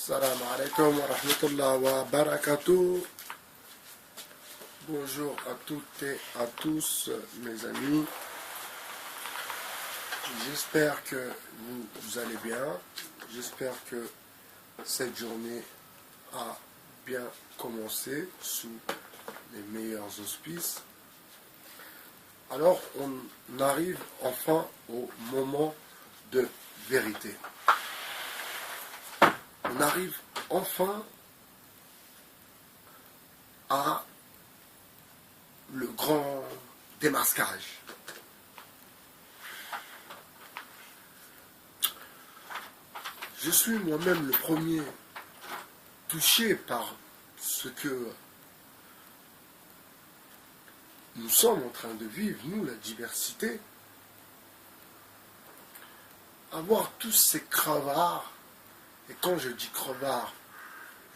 Salam alaikum wa rahmatullah wa barakatuh. Bonjour à toutes et à tous mes amis. J'espère que vous allez bien. J'espère que cette journée a bien commencé sous les meilleurs auspices. Alors on arrive enfin au moment de vérité. On arrive enfin à le grand démasquage. Je suis moi-même le premier touché par ce que nous sommes en train de vivre, nous, la diversité. Avoir tous ces crevards, et quand je dis crevards,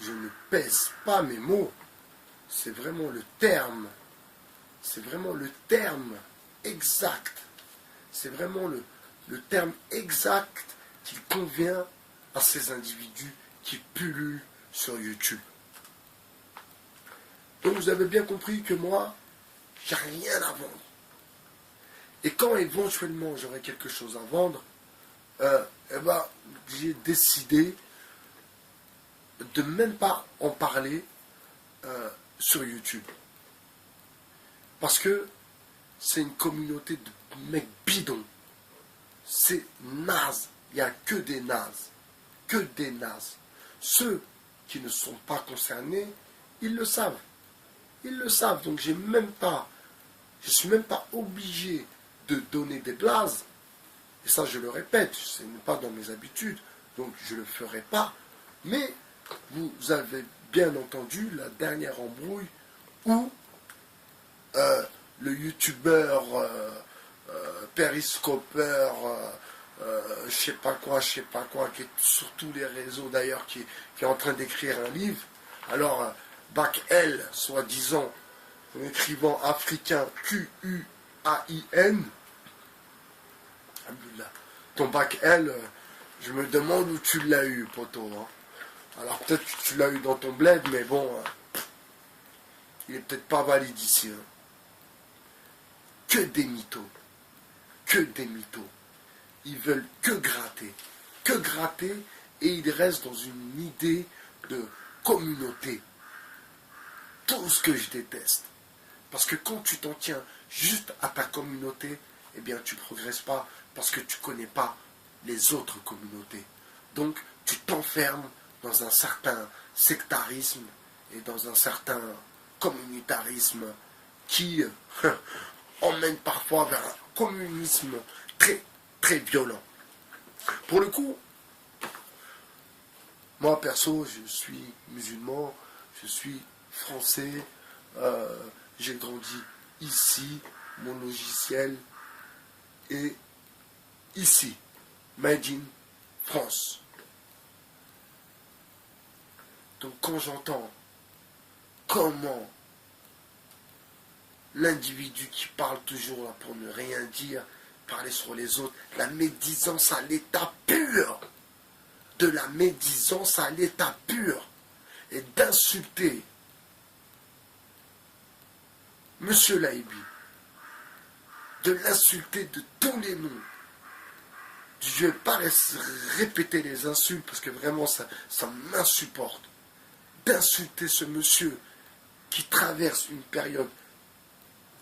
je ne pèse pas mes mots, c'est vraiment le terme exact, c'est vraiment le terme exact qui convient à ces individus qui pullulent sur YouTube. Donc vous avez bien compris que moi, j'ai rien à vendre. Et quand éventuellement j'aurai quelque chose à vendre, j'ai décidé de même pas en parler sur YouTube. Parce que c'est une communauté de mecs bidons. C'est naze. Il n'y a que des nazes. Que des nazes. Ceux qui ne sont pas concernés, ils le savent. Ils le savent. Donc je suis même pas obligé de donner des blazes. Et ça, je le répète, ce n'est pas dans mes habitudes. Donc je ne le ferai pas. Mais vous avez bien entendu la dernière embrouille où le youtubeur périscopeur je sais pas quoi, qui est sur tous les réseaux d'ailleurs, qui est en train d'écrire un livre. Alors Bac L, soi-disant, en écrivant africain Q-U-A-I-N, ton Bac L, je me demande où tu l'as eu, poteau. Hein. Alors peut-être que tu l'as eu dans ton bled, mais bon, il est peut-être pas valide ici. Hein. Que des mythos. Que des mythos. Ils veulent que gratter, et ils restent dans une idée de communauté. Tout ce que je déteste. Parce que quand tu t'en tiens juste à ta communauté, eh bien tu ne progresses pas, parce que tu ne connais pas les autres communautés. Donc tu t'enfermes dans un certain sectarisme et dans un certain communautarisme qui emmène parfois vers un communisme très, très violent. Pour le coup, moi perso, je suis musulman, je suis français, j'ai grandi ici, mon logiciel est ici, made in France. Donc quand j'entends comment l'individu qui parle toujours là pour ne rien dire, parler sur les autres, la médisance à l'état pur, de la médisance à l'état pur, et d'insulter Monsieur Laïbi, de l'insulter de tous les noms. Je ne vais pas répéter les insultes parce que vraiment ça m'insupporte. D'insulter ce monsieur qui traverse une période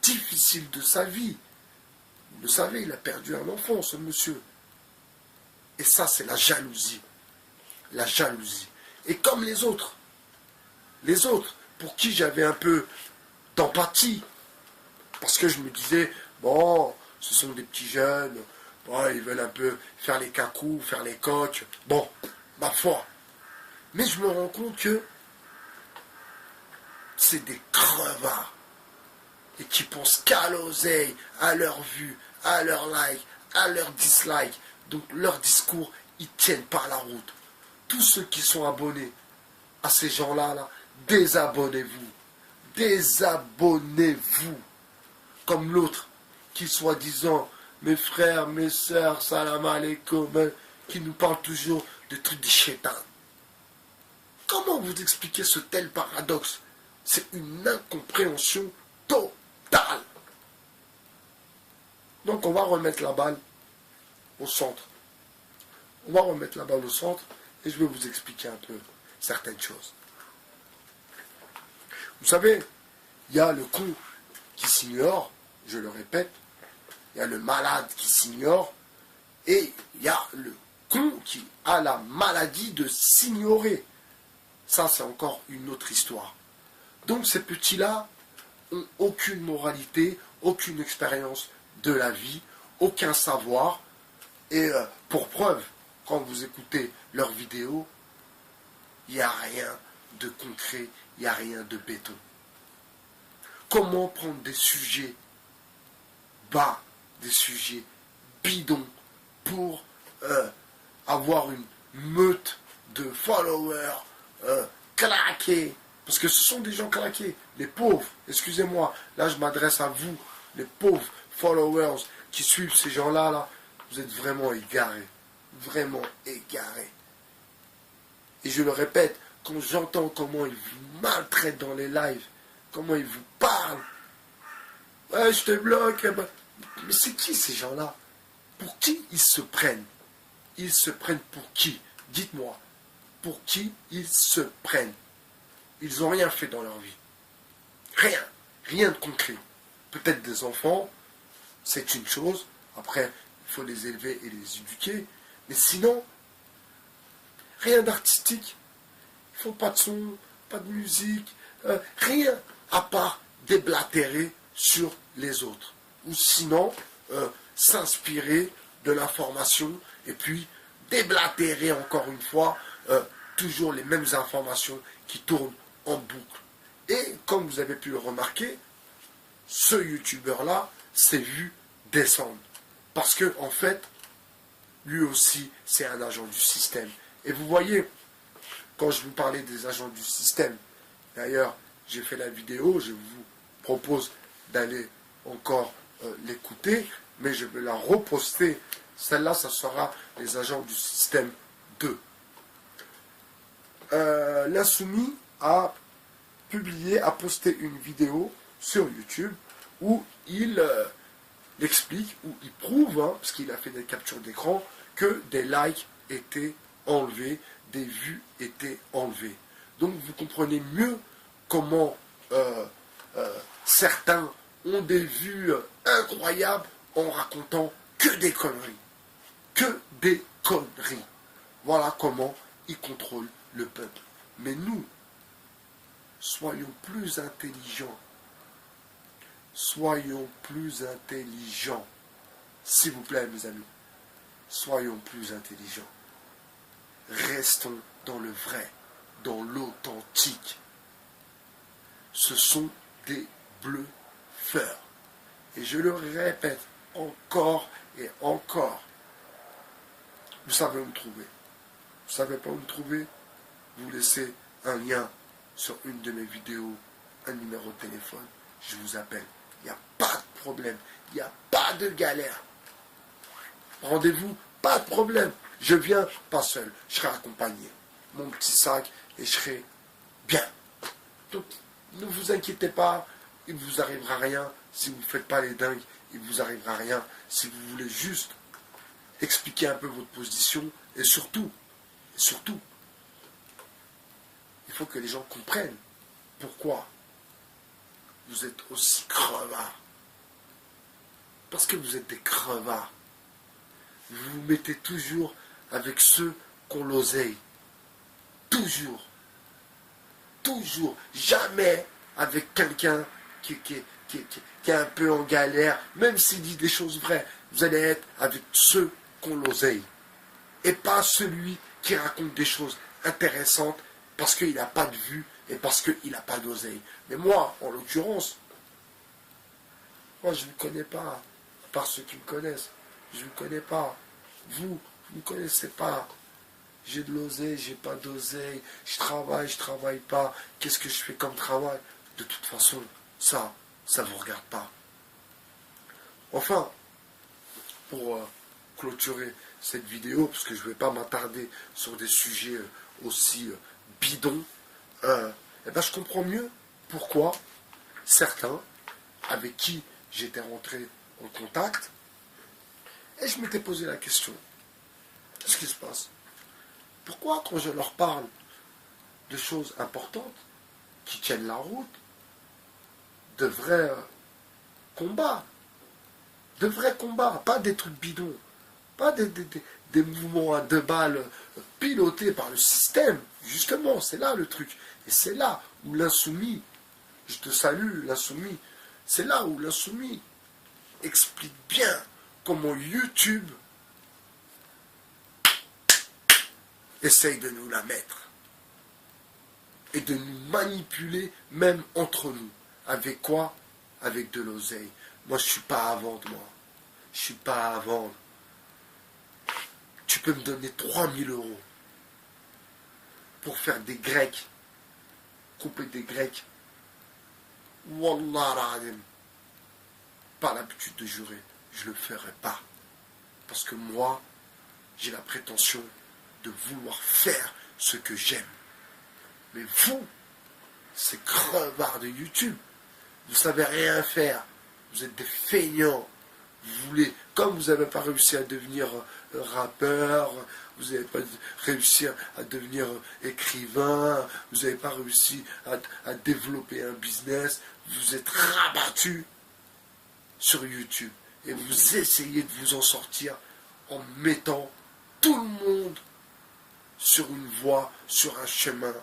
difficile de sa vie. Vous le savez, il a perdu un enfant, ce monsieur. Et ça, c'est la jalousie. La jalousie. Et comme les autres, pour qui j'avais un peu d'empathie, parce que je me disais, bon, ce sont des petits jeunes, bon, ils veulent un peu faire les cacous, faire les coques, bon, ma foi. Mais je me rends compte que c'est des crevards, et qui pensent qu'à l'oseille, à leur vue, à leur like, à leur dislike. Donc leur discours, ils tiennent par la route. Tous ceux qui sont abonnés à ces gens-là, désabonnez-vous. Désabonnez-vous. Comme l'autre, qui soi-disant, mes frères, mes sœurs, salam alaikum, qui nous parle toujours de trucs de chétan. Comment vous expliquer ce tel paradoxe? C'est une incompréhension totale. Donc on va remettre la balle au centre. On va remettre la balle au centre et je vais vous expliquer un peu certaines choses. Vous savez, il y a le con qui s'ignore, je le répète, il y a le malade qui s'ignore, et il y a le con qui a la maladie de s'ignorer. Ça, c'est encore une autre histoire. Donc ces petits-là n'ont aucune moralité, aucune expérience de la vie, aucun savoir. Et pour preuve, quand vous écoutez leurs vidéos, il n'y a rien de concret, il n'y a rien de béton. Comment prendre des sujets bas, des sujets bidons, pour avoir une meute de followers claqués? Parce que ce sont des gens claqués, les pauvres, excusez-moi, là je m'adresse à vous, les pauvres followers qui suivent ces gens-là, là, vous êtes vraiment égarés, vraiment égarés. Et je le répète, quand j'entends comment ils vous maltraitent dans les lives, comment ils vous parlent, ouais, je te bloque, mais c'est qui ces gens-là? Pour qui ils se prennent? Ils se prennent pour qui? Dites-moi, pour qui ils se prennent? Ils n'ont rien fait dans leur vie. Rien. Rien de concret. Peut-être des enfants, c'est une chose. Après, il faut les élever et les éduquer. Mais sinon, rien d'artistique. Il ne faut pas de son, pas de musique. Rien à part déblatérer sur les autres. Ou sinon, s'inspirer de l'information et puis déblatérer encore une fois toujours les mêmes informations qui tournent en boucle. Et comme vous avez pu le remarquer, ce youtubeur-là s'est vu descendre. Parce que, en fait, lui aussi, c'est un agent du système. Et vous voyez, quand je vous parlais des agents du système, d'ailleurs, j'ai fait la vidéo, je vous propose d'aller encore l'écouter, mais je vais la reposter. Celle-là, ça sera les agents du système 2. L'Insoumis a publié, a posté une vidéo sur YouTube où il explique, où il prouve, parce qu'il a fait des captures d'écran, que des likes étaient enlevés, des vues étaient enlevées. Donc vous comprenez mieux comment certains ont des vues incroyables en racontant que des conneries. Que des conneries. Voilà comment ils contrôlent le peuple. Mais nous, soyons plus intelligents. Soyons plus intelligents. S'il vous plaît, mes amis. Soyons plus intelligents. Restons dans le vrai, dans l'authentique. Ce sont des bluffeurs. Et je le répète encore et encore. Vous savez où me trouver. Vous ne savez pas où me trouver? Vous laissez un lien sur une de mes vidéos, un numéro de téléphone. Je vous appelle. Il n'y a pas de problème. Il n'y a pas de galère. Rendez-vous, pas de problème. Je viens pas seul. Je serai accompagné. Mon petit sac et je serai bien. Donc, ne vous inquiétez pas. Il ne vous arrivera rien. Si vous ne faites pas les dingues, il ne vous arrivera rien. Si vous voulez juste expliquer un peu votre position. Et surtout, il faut que les gens comprennent pourquoi vous êtes aussi crevards. Parce que vous êtes des crevards. Vous vous mettez toujours avec ceux qu'on l'oseille. Toujours. Toujours. Jamais avec quelqu'un qui est un peu en galère. Même s'il dit des choses vraies, vous allez être avec ceux qu'on l'oseille. Et pas celui qui raconte des choses intéressantes parce qu'il n'a pas de vue et parce qu'il n'a pas d'oseille. Mais moi, en l'occurrence, moi je ne vous connais pas, à part ceux qui me connaissent. Je ne vous connais pas. Vous ne me connaissez pas. J'ai de l'oseille, j'ai pas d'oseille. Je travaille pas. Qu'est-ce que je fais comme travail? De toute façon, ça vous regarde pas. Enfin, pour clôturer cette vidéo, parce que je ne vais pas m'attarder sur des sujets aussi bidons, eh ben, je comprends mieux pourquoi certains avec qui j'étais rentré en contact, et je m'étais posé la question, qu'est-ce qui se passe? Pourquoi quand je leur parle de choses importantes, qui tiennent la route, de vrais combats, pas des trucs bidons, pas des mouvements à deux balles pilotés par le système, justement, c'est là le truc. Et c'est là où l'insoumis, je te salue l'insoumis, c'est là où l'insoumis explique bien comment YouTube essaye de nous la mettre et de nous manipuler même entre nous. Avec quoi? Avec de l'oseille. Moi, je suis pas à vendre, moi. Je suis pas à vendre. Tu peux me donner 3000 € pour faire des grecs, couper des grecs. Wallah ra'adim. Pas l'habitude de jurer. Je le ferai pas. Parce que moi, j'ai la prétention de vouloir faire ce que j'aime. Mais vous, ces crevards de YouTube, vous savez rien faire. Vous êtes des feignants. Vous voulez, comme vous n'avez pas réussi à devenir rappeur, vous n'avez pas réussi à devenir écrivain, vous n'avez pas réussi à développer un business, vous êtes rabattu sur YouTube et vous essayez de vous en sortir en mettant tout le monde sur une voie, sur un chemin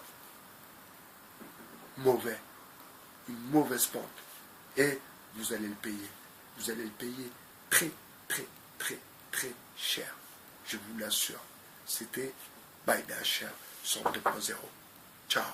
mauvais, une mauvaise pente. Et vous allez le payer. Vous allez le payer très, très, très, très cher. Je vous l'assure. C'était Baïda Cher 102.0. Ciao.